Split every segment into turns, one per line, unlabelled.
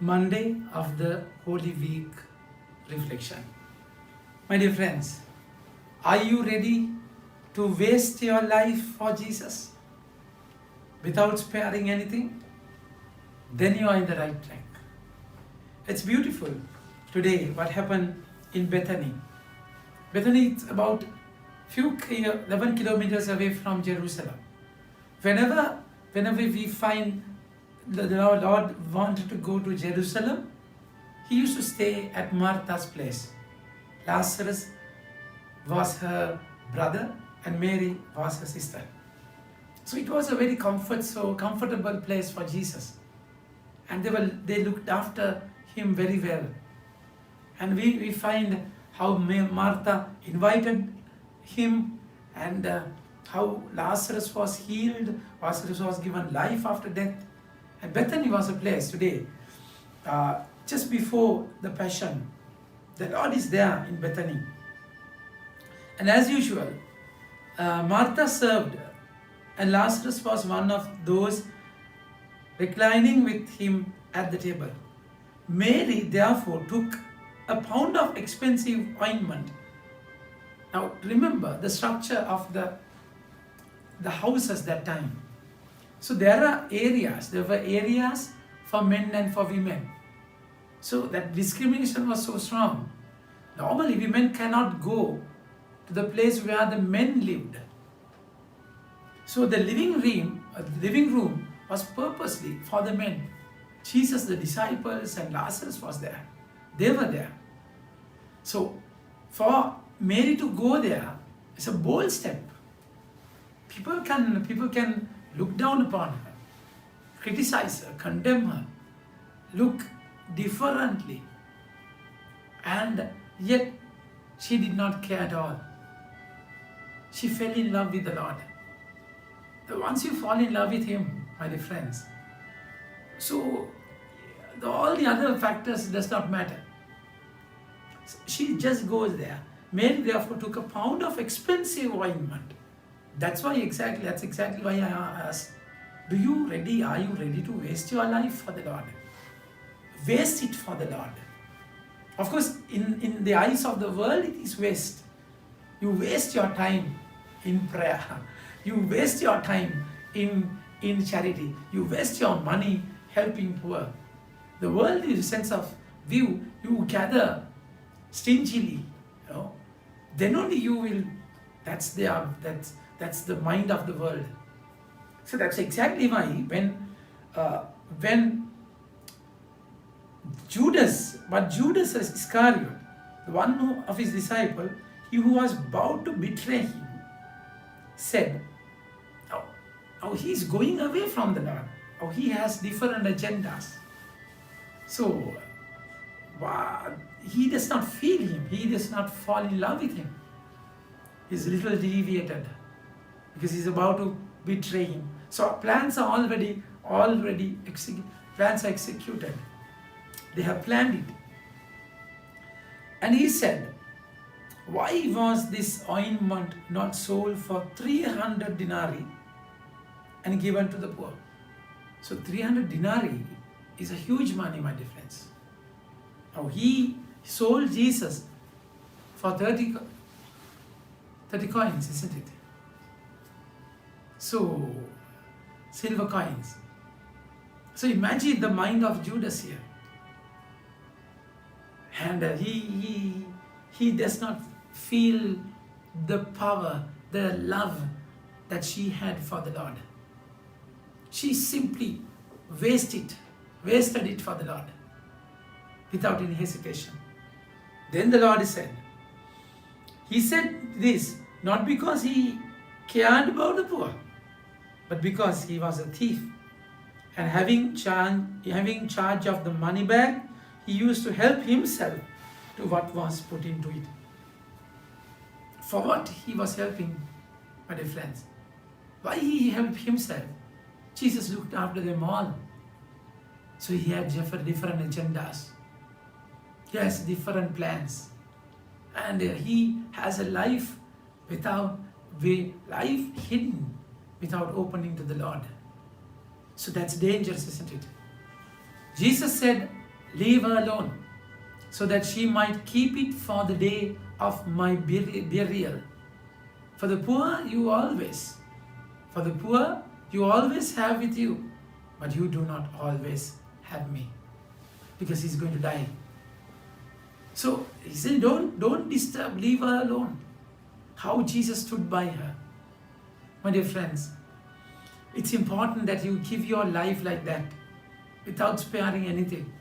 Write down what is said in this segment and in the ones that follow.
Monday of the Holy Week reflection. My dear friends, are you ready to waste your life for Jesus without sparing anything? Then you are in the right track. It's beautiful today what happened in Bethany. Bethany is about 11 kilometers away from Jerusalem. Whenever we find the Lord wanted to go to Jerusalem, he used to stay at Martha's place. Lazarus was her brother and Mary was her sister. So it was a very comfortable place for Jesus. And they looked after him very well. And we find how Martha invited him and how Lazarus was healed, Lazarus was given life after death. And Bethany was a place today, just before the Passion. The Lord is there in Bethany. And as usual, Martha served, and Lazarus was one of those reclining with him at the table. Mary therefore took a pound of expensive ointment. Now remember the structure of the houses that time. So there were areas for men and for women. So that discrimination was so strong. Normally women cannot go to the place where the men lived. So the living room was purposely for the men. Jesus, the disciples and Lazarus was there. They were there. So for Mary to go there is a bold step. People can look down upon her, criticize her, condemn her, look differently. And yet she did not care at all. She fell in love with the Lord. Once you fall in love with Him, my dear friends, so all the other factors does not matter. She just goes there. Mary therefore took a pound of expensive ointment. That's exactly why I asked, are you ready to waste your life for the Lord? Waste it for the Lord. Of course, in the eyes of the world, it is waste. You waste your time in prayer. You waste your time in charity. You waste your money helping poor. The world is a sense of view. You gather stingily, then only you will. That's the mind of the world. So that's exactly why when Judas Iscariot, the one of his disciple, he who was about to betray him, said, "Oh, he's going away from the Lord. Oh, he has different agendas. So he does not feel him. He does not fall in love with him. He's a little deviated because he's about to betray him." So plans are already executed. They have planned it. And he said, "Why was this ointment not sold for 300 denarii and given to the poor?" So 300 denarii is a huge money, my dear friends. Now he sold Jesus for 30 coins, isn't it? So silver coins. So imagine the mind of Judas here. And he does not feel the power, the love that she had for the Lord. She simply wasted it for the Lord without any hesitation. Then the Lord said, He said this not because He cared about the poor, but because He was a thief. And having charge of the money bag, He used to help Himself to what was put into it. For what He was helping, my dear friends? Why He helped Himself? Jesus looked after them all. So He had different agendas. He has different plans. And He has a life hidden without opening to the Lord. So that's dangerous, isn't it? Jesus said, leave her alone, so that she might keep it for the day of my burial. For the poor you always have with you, but you do not always have me, because he's going to die. So he said, don't disturb, leave her alone. How Jesus stood by her. My dear friends, it's important that you give your life like that, without sparing anything.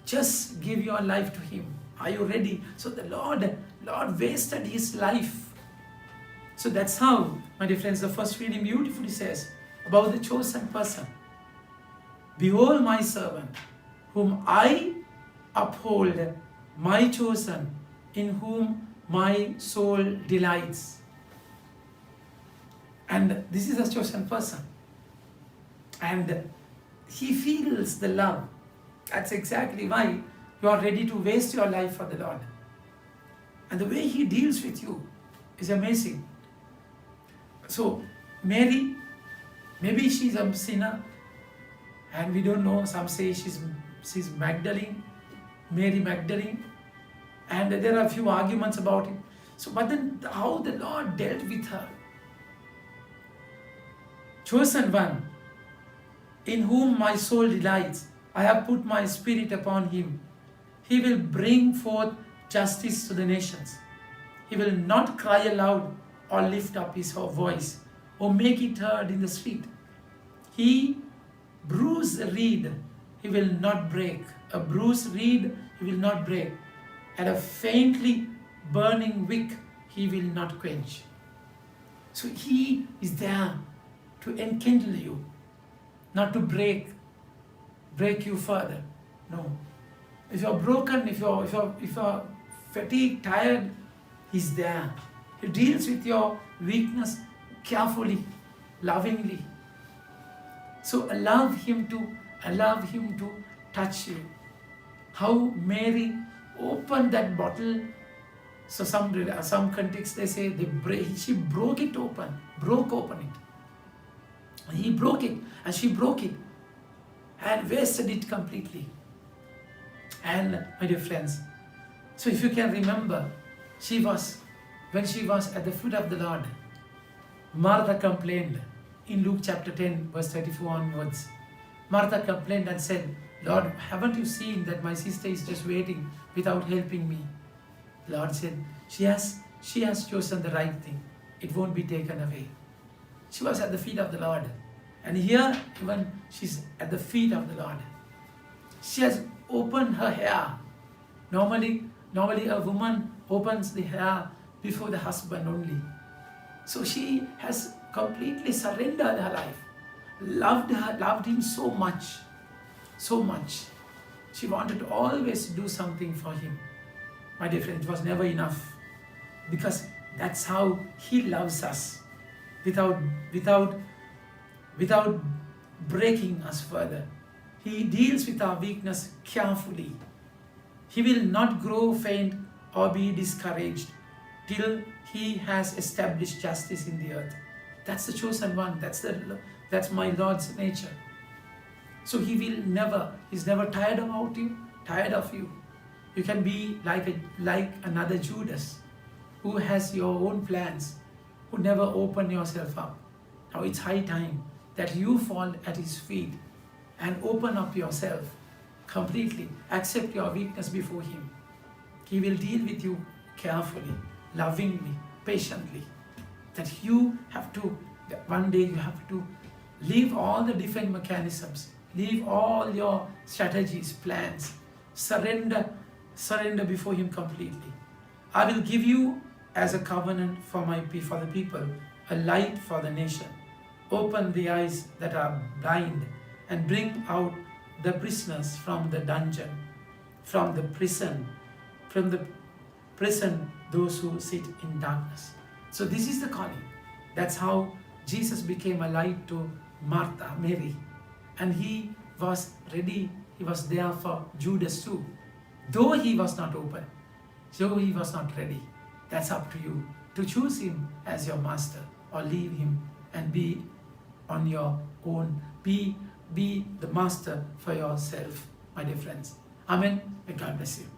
Just give your life to him. Are you ready? So the Lord wasted his life. So that's how, my dear friends, the first reading beautifully says about the chosen person. Behold my servant, whom I uphold, my chosen, in whom my soul delights. And this is a chosen person. And he feels the love. That's exactly why you are ready to waste your life for the Lord. And the way he deals with you is amazing. So Mary, maybe she's a sinner, and we don't know. Some say she's Magdalene, Mary Magdalene, and there are a few arguments about it. So, but then how the Lord dealt with her. Chosen one, in whom my soul delights, I have put my spirit upon him. He will bring forth justice to the nations. He will not cry aloud or lift up his voice or make it heard in the street. He bruised a reed, he will not break. A bruised reed he will not break. And a faintly burning wick he will not quench. So he is there to enkindle you, not to break you further. No. If you're broken, if you're fatigued, tired, he's there. He deals with your weakness carefully, lovingly. So allow him to touch you. How Mary opened that bottle. So some contexts they say she broke open it. He broke it, and she broke it and wasted it completely. And my dear friends, so if you can remember, when she was at the foot of the Lord, Martha complained in Luke chapter 10, verse 34 onwards. Martha complained and said, Lord, haven't you seen that my sister is just waiting without helping me? The Lord said, she has chosen the right thing. It won't be taken away. She was at the feet of the Lord. And here, even she's at the feet of the Lord. She has opened her hair. Normally a woman opens the hair before the husband only. So she has completely surrendered her life, loved him so much. She wanted to always do something for him. My dear friend, it was never enough, because that's how he loves us, without breaking us further. He deals with our weakness carefully. He will not grow faint or be discouraged till he has established justice in the earth. That's the chosen one. That's my Lord's nature. So he's never tired of you. You can be like another Judas, who has your own plans, who never open yourself up. Now it's high time that you fall at his feet and open up yourself completely. Accept your weakness before him. He will deal with you carefully, lovingly, patiently. That one day you have to leave all the defense mechanisms, leave all your strategies, plans, surrender before him completely. I will give you as a covenant for the people, a light for the nation. Open the eyes that are blind and bring out the prisoners from the dungeon, from the prison, those who sit in darkness. So this is the calling. That's how Jesus became a light to Mary. And he was ready, he was there for Judas too. Though he was not open, though he was not ready. That's up to you to choose him as your master, or leave him and be on your own. Be the master for yourself, my dear friends. Amen. May God bless you.